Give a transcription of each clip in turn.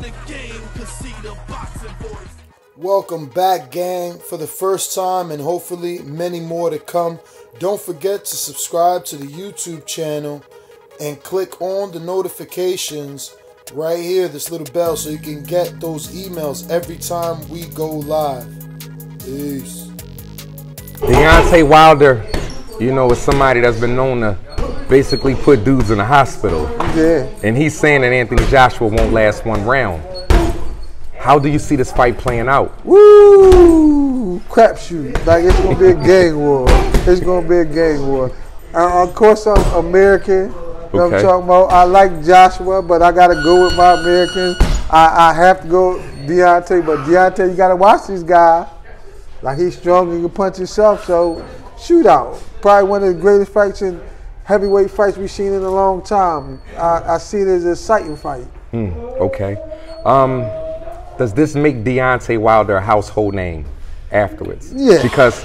the game, cause see the boxing voice. Welcome back, gang, for the first time and hopefully many more to come. Don't forget to subscribe to the YouTube channel and click on the notifications right here, this little bell, so you can get those emails every time we go live. Peace. Deontay Wilder, you know, is somebody that's been known to basically put dudes in the hospital. Yeah. And he's saying that Anthony Joshua won't last one round. How do you see this fight playing out? Woo! Crapshoot. Like, it's going to be a gang war. It's going to be a gang war. Of course, I'm American. You know what I'm talking about? I like Joshua, but I got to go with my Americans. I have to go Deontay, but Deontay, you got to watch this guy. Like, he's strong and can punch himself, so shootout. Probably one of the greatest fights in heavyweight fights we've seen in a long time. I see it as an exciting fight. Okay. Does this make Deontay Wilder a household name afterwards? Yeah. Because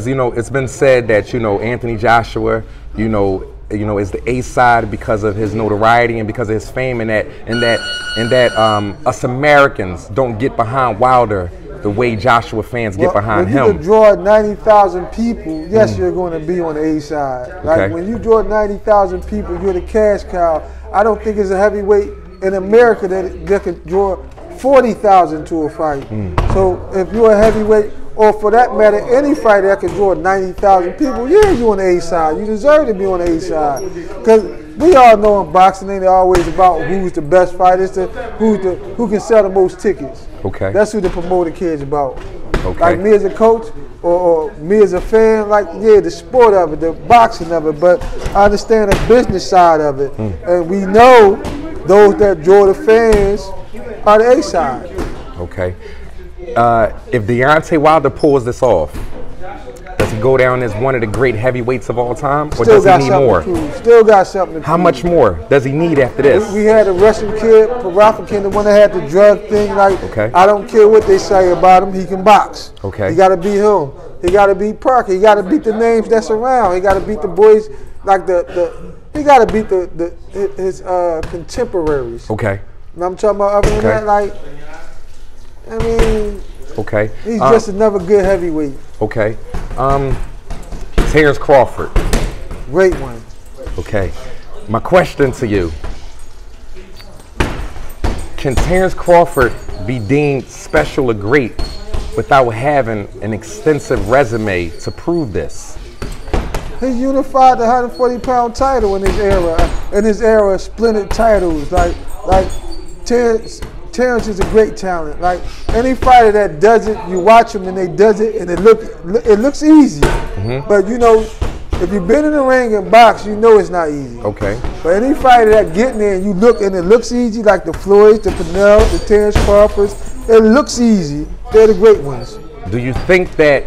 you know, it's been said that, you know, Anthony Joshua, you know, is the A side because of his notoriety and because of his fame, and that us Americans don't get behind Wilder the way Joshua fans get behind him. When you draw 90,000 people, yes, you're going to be on the A side. Like, when you draw 90,000 people, you're the cash cow. I don't think it's a heavyweight in America that can draw 40,000 to a fight. So if you're a heavyweight, or for that matter, any fighter that can draw 90,000 people, yeah, you're on the A side. You deserve to be on the A side. Because we all know in boxing, ain't always about who's the best fighter. It's who can sell the most tickets. Okay. That's who the promoter cares about. Okay. Like me as a coach, or me as a fan, like, yeah, the sport of it, the boxing of it, but I understand the business side of it. And we know those that draw the fans are the A side. Okay. If Deontay Wilder pulls this off, does he go down as one of the great heavyweights of all time, or does he need more? Still got something to prove. How much more does he need after this? We had a Russian kid, Parafkin, the one that had the drug thing. Like, okay. I don't care what they say about him, he can box. Okay. He got to beat him. He got to beat Parker. He got to beat the names that's around. He got to beat the boys, like he got to beat his contemporaries. Okay. And I'm talking about, other than that, like, I mean, okay. He's just another good heavyweight. Okay. Terence Crawford. Great one. Okay. My question to you: can Terence Crawford be deemed special or great without having an extensive resume to prove this? He unified the 140-pound title in his era. In his era, splintered titles. Like Terence is a great talent. Like, any fighter that does it, you watch him and they does it, and it looks easy. But you know, if you've been in the ring and box, you know it's not easy. Okay. But any fighter that get in there and you look and it looks easy, like the Floyds, the Pernell, the Terence Crawfords, it looks easy. They're the great ones. Do you think that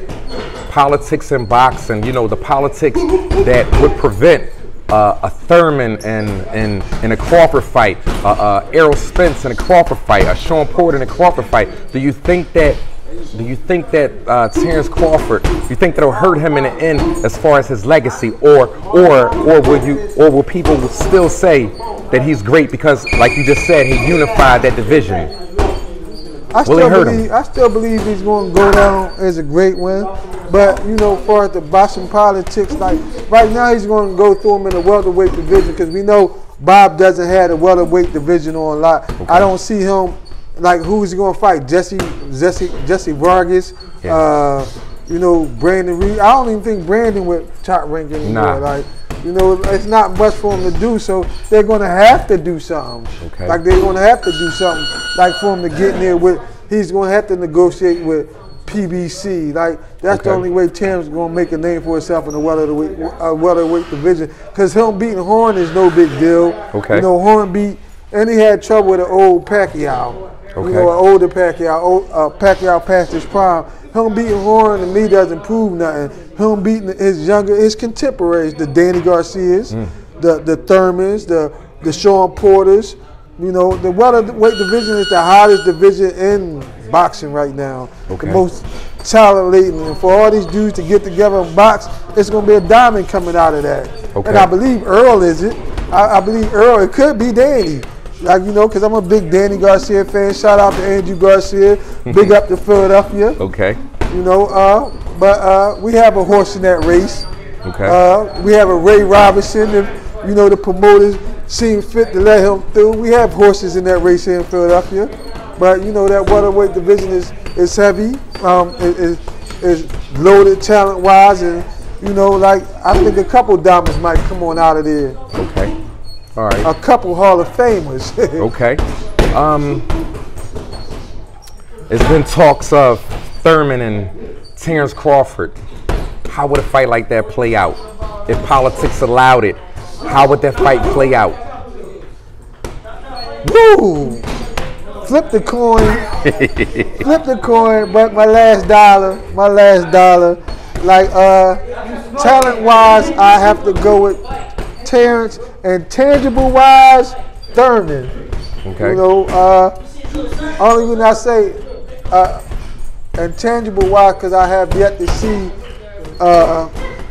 politics in boxing, you know, the politics that would prevent a Thurman and a Crawford fight, Errol Spence in a Crawford fight, a Sean Porter in a Crawford fight, do you think that Terence Crawford, you think that'll hurt him in the end as far as his legacy, or will people still say that he's great because, like you just said, he unified that division? I still believe he's going to go down as a great one. But, you know, for the boxing politics, like, right now he's going to go through him in the welterweight division, because we know Bob doesn't have the welterweight division on lock. Okay. I don't see him, like, who's he going to fight? Jesse Vargas, you know, Brandon Reed. I don't even think Brandon would top rank anymore. Like, you know, it's not much for him to do, so they're going to have to do something. Okay. Like, they're going to have to do something, like, for him to get in there with, he's going to have to negotiate with PBC. Like, that's the only way Terence is going to make a name for himself in the welterweight division. Because him beating Horn is no big deal. Okay. You know, Horn and he had trouble with an old Pacquiao. Okay. You know, an older Pacquiao. Pacquiao past his prime. Him beating Horn to me doesn't prove nothing. Him beating his contemporaries, the Danny Garcias, the Thurmans, the Sean Porters. You know, the welterweight division is the hottest division in boxing right now. Okay. The most talent laden. And for all these dudes to get together and box, it's going to be a diamond coming out of that. Okay. And I believe Earl is it. I believe Earl, it could be Danny. like, you know, because I'm a big Danny Garcia fan. Shout out to Andrew Garcia. Big up to Philadelphia. Okay. You know, but we have a horse in that race. Okay. We have a Ray Robinson. If, you know, the promoters seem fit to let him through. We have horses in that race here in Philadelphia. But, you know, that welterweight division is heavy, is loaded talent-wise, and, you know, like, I think a couple diamonds might come on out of there. Okay. All right. A couple Hall of Famers. Okay. It's been talks of Thurman and Terence Crawford. How would a fight like that play out? If politics allowed it, how would that fight play out? Woo! Flip the coin. Flip the coin, but my last dollar. Like, talent-wise, I have to go with Terence, and tangible-wise, Thurman. Okay. You know, only when I say intangible-wise, because I have yet to see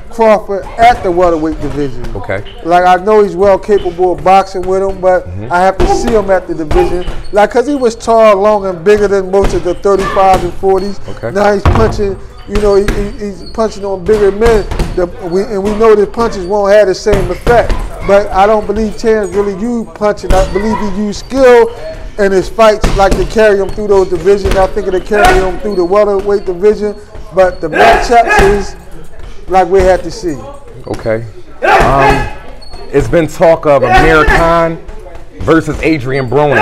Crawford at the welterweight division. Okay. Like, I know he's well capable of boxing with him, but I have to see him at the division. Like, because he was tall, long, and bigger than most of the 35s and 40s. Okay. Now he's punching, you know, he's punching on bigger men, and we know that punches won't have the same effect. But I don't believe Terence really used punching. I believe he used skill in his fights, like to carry him through those divisions. I think it'll carry him through the welterweight division. But the matchups is like we had to see. Okay. It's been talk of Amir Khan versus Adrien Broner.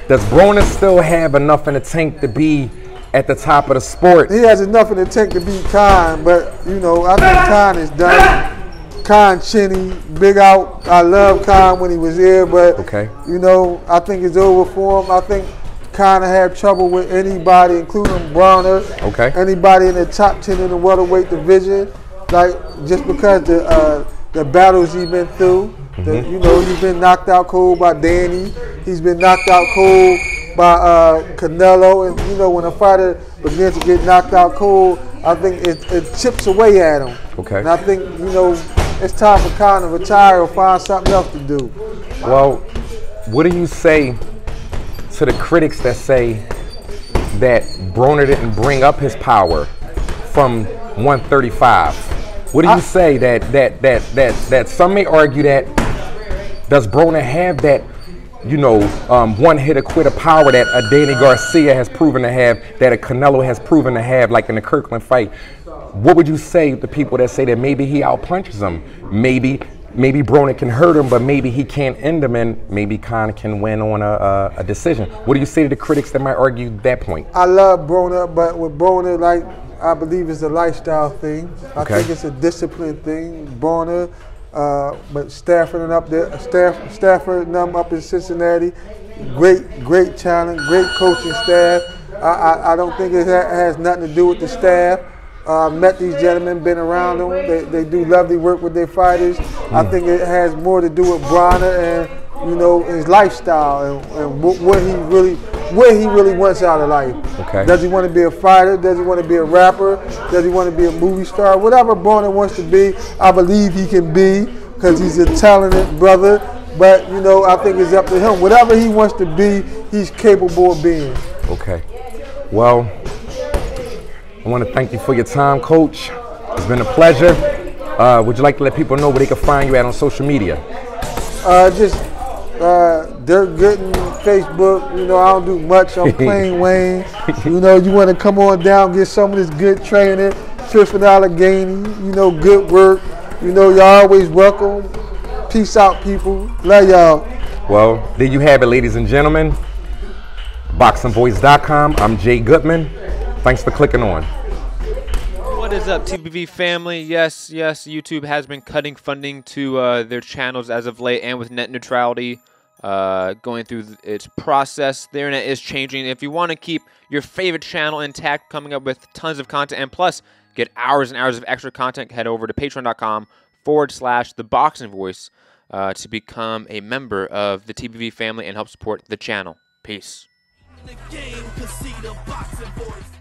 Does Broner still have enough in the tank to be at the top of the sport? He has enough in the tank to beat Khan, but, you know, I think Khan is done. Khan chinny, big out. I love Khan when he was here, but, you know, I think it's over for him. I think Khan had trouble with anybody, including Broner. Okay. Anybody in the top 10 in the welterweight division. Like, just because the battles he's been through. You know, he's been knocked out cold by Danny. He's been knocked out cold by Canelo. And, you know, when a fighter begins to get knocked out cold, I think it chips away at him. Okay. And I think, you know, it's time for Khan to retire or find something else to do. Well, what do you say to the critics that say that Broner didn't bring up his power from 135? What do you say that some may argue that does Broner have that, you know, one hitter quitter power that a Danny Garcia has proven to have, that a Canelo has proven to have, like in the Kirkland fight? What would you say to people that say that maybe he outpunches him? Maybe Broner can hurt him, but maybe he can't end him, and maybe Khan can win on a decision. What do you say to the critics that might argue that point? I love Broner, but with Broner, like, I believe it's a lifestyle thing. I think it's a discipline thing. Broner, but Stafford and up there, Stafford and them up in Cincinnati, great talent, great coaching staff. I don't think it has nothing to do with the staff. Met these gentlemen, been around them. They do lovely work with their fighters. I think it has more to do with Broner and, you know, his lifestyle and what he really wants out of life. Okay. Does he want to be a fighter? Does he want to be a rapper? Does he want to be a movie star? Whatever Broner wants to be, I believe he can be, because he's a talented brother. But, you know, I think it's up to him. Whatever he wants to be, he's capable of being. Okay. Well, I want to thank you for your time, Coach. It's been a pleasure. Would you like to let people know where they can find you at on social media? Just Dirk Gooden, Facebook. You know, I don't do much. I'm plain Wayne. You know, you want to come on down, get some of this good training, Fifth and Allegheny. You know, good work. You know, you're always welcome. Peace out, people. Love y'all. Well, there you have it, ladies and gentlemen. ThaBoxingvoice.com. I'm Jay Goodman. Thanks for clicking on. What is up, TBV family? Yes, YouTube has been cutting funding to their channels as of late, and with net neutrality going through its process, the internet is changing. If you want to keep your favorite channel intact, coming up with tons of content, and plus get hours and hours of extra content, head over to patreon.com/ThaBoxingVoice to become a member of the TBV family and help support the channel. Peace. The game, 'cause see the boxing voice.